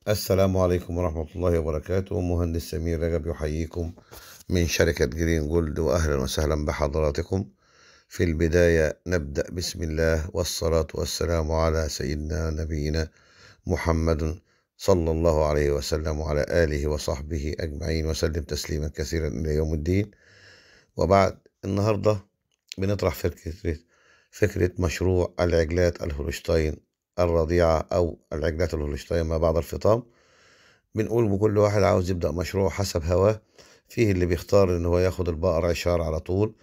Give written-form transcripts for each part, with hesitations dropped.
السلام عليكم ورحمة الله وبركاته. مهندس سمير رجب يحييكم من شركة جرين جولد، وأهلا وسهلا بحضراتكم. في البداية نبدأ بسم الله والصلاة والسلام على سيدنا نبينا محمد صلى الله عليه وسلم وعلى آله وصحبه أجمعين وسلم تسليما كثيرا إلى يوم الدين. وبعد، النهاردة بنطرح فكرة مشروع العجلات الهولشتاين الرضيعة أو العجلات الهولشتاين ما بعد الفطام. بنقول بكل واحد عاوز يبدأ مشروع حسب هواه. فيه اللي بيختار ان هو ياخد البقرة عشار على طول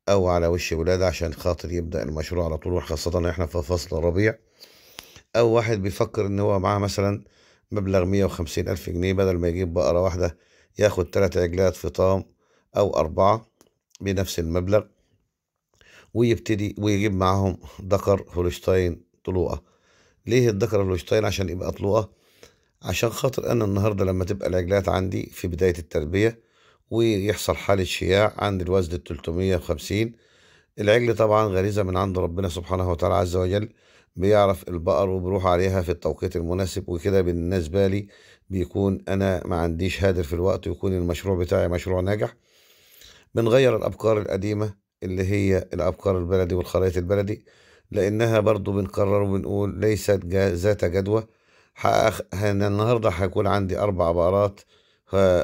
او على وش ولادة عشان خاطر يبدأ المشروع على طول، وخاصة احنا في فصل الربيع. او واحد بيفكر ان هو معاه مثلا مبلغ 150,000 جنيه، بدل ما يجيب بقرة واحدة ياخد 3 عجلات فطام او 4 بنفس المبلغ، ويبتدي ويجيب معاهم ذكر هولشتاين طلوقة. ليه الذكر هولشتاين؟ عشان يبقى طلوقة، عشان خاطر انا النهارده لما تبقى العجلات عندي في بداية التربية ويحصل حالة شياع عند الوزن 350، العجل طبعا غريزة من عند ربنا سبحانه وتعالى عز وجل، بيعرف البقر وبيروح عليها في التوقيت المناسب. وكده بالنسبة لي بيكون أنا ما عنديش هادر في الوقت، ويكون المشروع بتاعي مشروع ناجح. بنغير الأبقار القديمة اللي هي الأبقار البلدي والخرايط البلدي، لأنها برضو بنكرر وبنقول ليست ذات جدوى. أنا النهاردة هيكون عندي 4 بقرات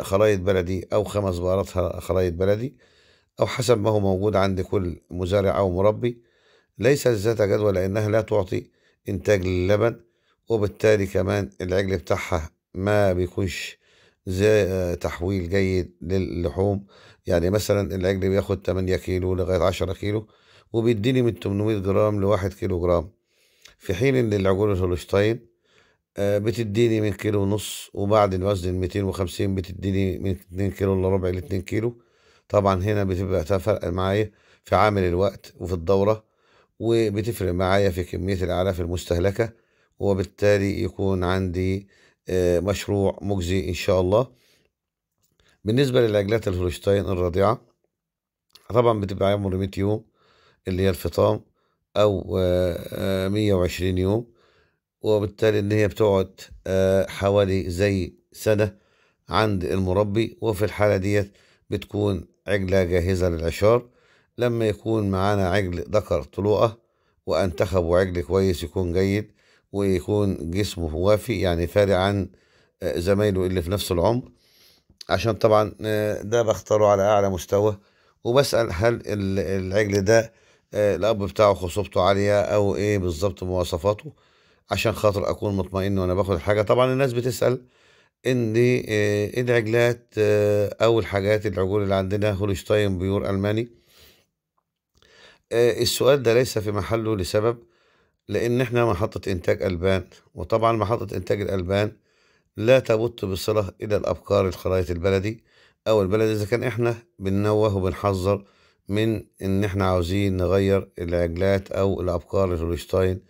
خرايط بلدي أو 5 بقرات خرايط بلدي، أو حسب ما هو موجود عند كل مزارع أو مربي. ليست ذات جدوى لأنها لا تعطي إنتاج للبن، وبالتالي كمان العجل بتاعها ما بيكونش زي تحويل جيد للحوم. يعني مثلا العجل بياخد 8 كيلو لغاية 10 كيلو، وبيديني من 800 جرام لواحد كيلو جرام، في حين إن العجول الهولشتاين بتديني من كيلو ونص، وبعد الوزن 250 بتديني من 2 كيلو إلا ربع ل2 كيلو. طبعا هنا بتبقى فرق معايا في عامل الوقت وفي الدورة، وبتفرق معايا في كمية الأعلاف المستهلكة، وبالتالي يكون عندي مشروع مجزي إن شاء الله. بالنسبة للعجلات الهولشتاين الرضيعة، طبعا بتبقى عمر 100 يوم اللي هي الفطام، أو 120 يوم، وبالتالي إن هي بتقعد حوالي زي سنة عند المربي. وفي الحالة ديت بتكون عجلة جاهزة للعشار. لما يكون معانا عجل ذكر طلوقة وانتخبوا عجل كويس يكون جيد ويكون جسمه وافي، يعني فارق عن زمايله اللي في نفس العمر، عشان طبعا ده بختاره على أعلى مستوى. وبسأل هل العجل ده الأب بتاعه خصوبته عالية أو إيه بالظبط مواصفاته، عشان خاطر أكون مطمئن وأنا باخد الحاجة. طبعا الناس بتسأل ان العجلات او الحاجات العجول اللي عندنا هولشتاين بيور الماني. السؤال ده ليس في محله لسبب، لان احنا محطة انتاج البان، وطبعا محطة انتاج الالبان لا تبت بصلة الى الابقار الخرايط البلدي او البلدي، اذا كان احنا بننوه وبنحذر من ان احنا عاوزين نغير العجلات او الابقار الهولشتاين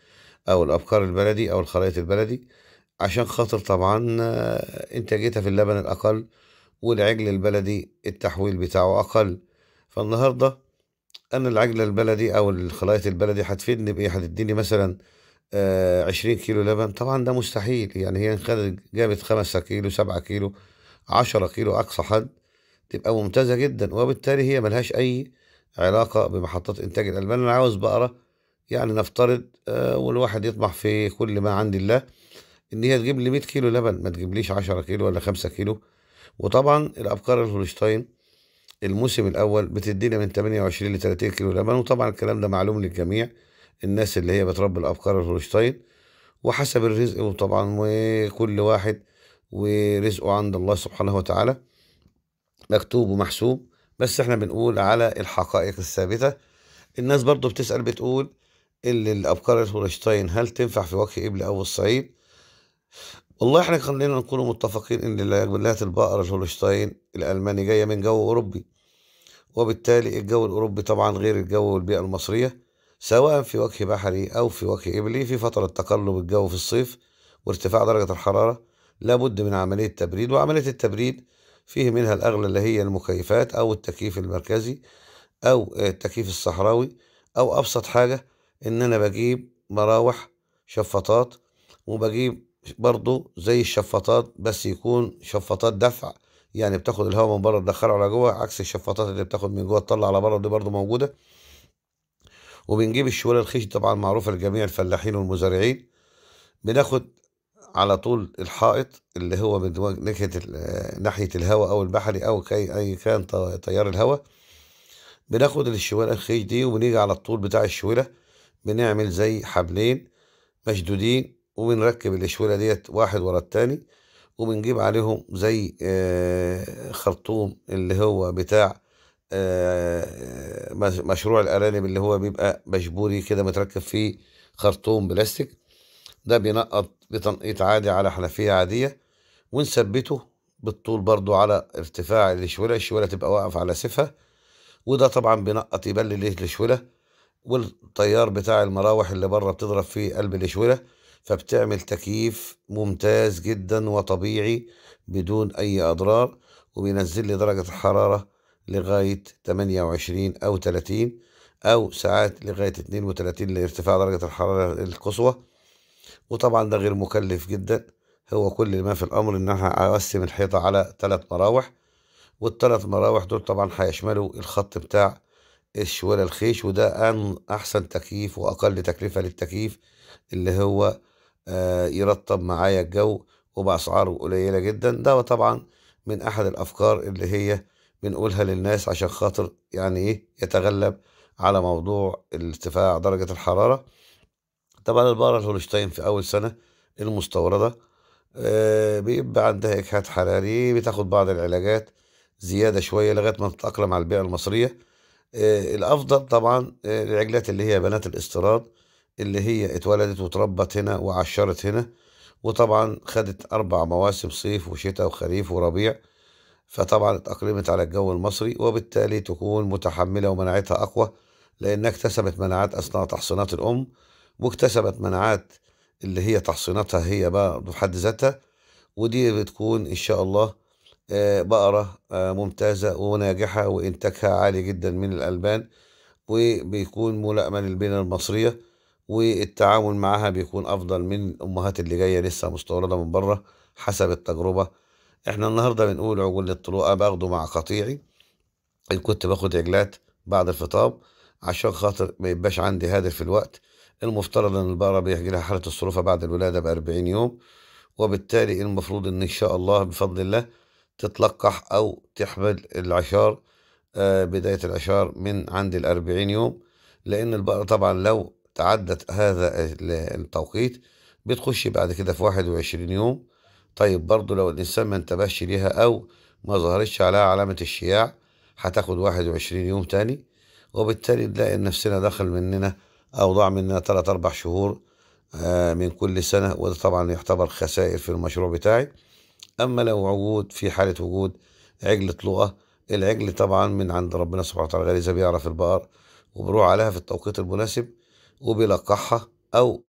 او الابقار البلدي او الخرايط البلدي، عشان خاطر طبعا انتاجيتها في اللبن الاقل، والعجل البلدي التحويل بتاعه أقل. فالنهاردة أنا العجل البلدي أو الخلايط البلدي هتفيدني بإيه؟ هتديني مثلا 20 كيلو لبن؟ طبعا ده مستحيل. يعني هي جابت 5 كيلو 7 كيلو 10 كيلو أقصى حد تبقى ممتازة جدا، وبالتالي هي ملهاش أي علاقة بمحطات إنتاج الألبان. أنا عاوز بقرة، يعني نفترض والواحد يطمح في كل ما عند الله إن هي تجيب لي 100 كيلو لبن، ما تجيبليش 10 كيلو ولا 5 كيلو. وطبعا الأبقار الهولشتاين الموسم الأول بتدينا من 28 ل 30 كيلو لبن، وطبعا الكلام ده معلوم للجميع، الناس اللي هي بتربي الأبقار الهولشتاين، وحسب الرزق. وطبعا وكل واحد ورزقه عند الله سبحانه وتعالى مكتوب ومحسوب، بس احنا بنقول على الحقائق الثابتة. الناس برضو بتسأل بتقول اللي الأبقار الهولشتاين هل تنفع في وجه إبل أو الصعيد؟ والله احنا خلينا نكون متفقين ان الولايات البقر الهولشتاين الألماني جاية من جو أوروبي، وبالتالي الجو الأوروبي طبعا غير الجو والبيئة المصرية، سواء في وجه بحري أو في وجه إبلي. في فترة تقلب الجو في الصيف وارتفاع درجة الحرارة لابد من عملية تبريد، وعملية التبريد فيه منها الأغلى اللي هي المكيفات أو التكييف المركزي أو التكييف الصحراوي، أو أبسط حاجة إن أنا بجيب مراوح شفاطات، وبجيب برضو زي الشفاطات، بس يكون شفاطات دفع، يعني بتاخد الهواء من بره تدخله على جوه، عكس الشفاطات اللي بتاخد من جوه تطلع على بره، دي برضو موجودة. وبنجيب الشوالة الخيش، طبعا معروفة لجميع الفلاحين والمزارعين. بناخد على طول الحائط اللي هو من ناحية الهواء أو البحري أو أي كان تيار الهواء. بناخد الشوالة الخيش دي وبنيجي على الطول بتاع الشوالة، بنعمل زي حبلين مشدودين، وبنركب الشوالة ديت واحد ورا التاني، وبنجيب عليهم زي خرطوم اللي هو بتاع مشروع الأرانب، اللي هو بيبقى مشبوري كده متركب فيه خرطوم بلاستيك. ده بينقط بتنقيط عادي على حنفية عادية، ونثبته بالطول برضو على ارتفاع الشوالة تبقى واقف على سيفها. وده طبعا بينقط يبلل الشوالة، والتيار بتاع المراوح اللي بره بتضرب في قلب الشوالة، فبتعمل تكييف ممتاز جدا وطبيعي بدون أي أضرار، وبينزل لي درجة الحرارة لغاية 28 أو 30، أو ساعات لغاية 32 لارتفاع درجة الحرارة القصوى. وطبعا ده غير مكلف جدا. هو كل ما في الأمر إن أنا هقسم الحيطة على 3 مراوح، والثلاث مراوح دول طبعا هيشملوا الخط بتاع الشوالة الخيش، وده أحسن تكييف وأقل تكلفة للتكييف، اللي هو يرطب معايا الجو وبأسعاره قليلة جدا. ده طبعا من أحد الأفكار اللي هي بنقولها للناس عشان خاطر يعني إيه يتغلب على موضوع ارتفاع درجة الحرارة. طبعا البقرة الهولشتاين في أول سنة المستوردة بيبقى عندها إجهاد حراري، بتاخد بعض العلاجات زيادة شوية لغاية ما تتأقلم على البيئة المصرية. الأفضل طبعا العجلات اللي هي بنات الاستيراد، اللي هي اتولدت وتربت هنا وعشرت هنا، وطبعا خدت 4 مواسم صيف وشتاء وخريف وربيع، فطبعا اتأقلمت على الجو المصري، وبالتالي تكون متحملة ومناعتها أقوى، لأنها اكتسبت مناعات أثناء تحصينات الأم، واكتسبت مناعات اللي هي تحصيناتها هي بقى بحد ذاتها. ودي بتكون إن شاء الله بقرة ممتازة وناجحة، وإنتاجها عالي جدا من الألبان، وبيكون ملائمة للبيئة المصرية، والتعامل معها بيكون أفضل من الأمهات اللي جاية لسه مستوردة من بره حسب التجربة. احنا النهاردة بنقول عجول الطلوقة باخده مع قطيعي، إن كنت باخد عجلات بعد الفطام، عشان خاطر ما يبقاش عندي هادر في الوقت. المفترض ان البقرة بيجي لها حالة الصروفة بعد الولادة ب40 يوم، وبالتالي المفروض ان شاء الله بفضل الله تتلقح او تحمل العشار بداية العشار من عند ال40 يوم، لان البقرة طبعا لو تعدت هذا التوقيت بتخش بعد كده في 21 يوم. طيب برضو لو الانسان ما انتبهش ليها او ما ظهرتش عليها علامة الشياع، هتاخد 21 يوم تاني، وبالتالي نلاقي نفسنا دخل مننا أو ضاع مننا 3 4 شهور من كل سنة، وده طبعا يعتبر خسائر في المشروع بتاعي. أما لو في حالة وجود عجل طلوقة، العجل طبعا من عند ربنا سبحانه وتعالى غريزة بيعرف البقر، وبروح عليها في التوقيت المناسب وبيلقحها، أو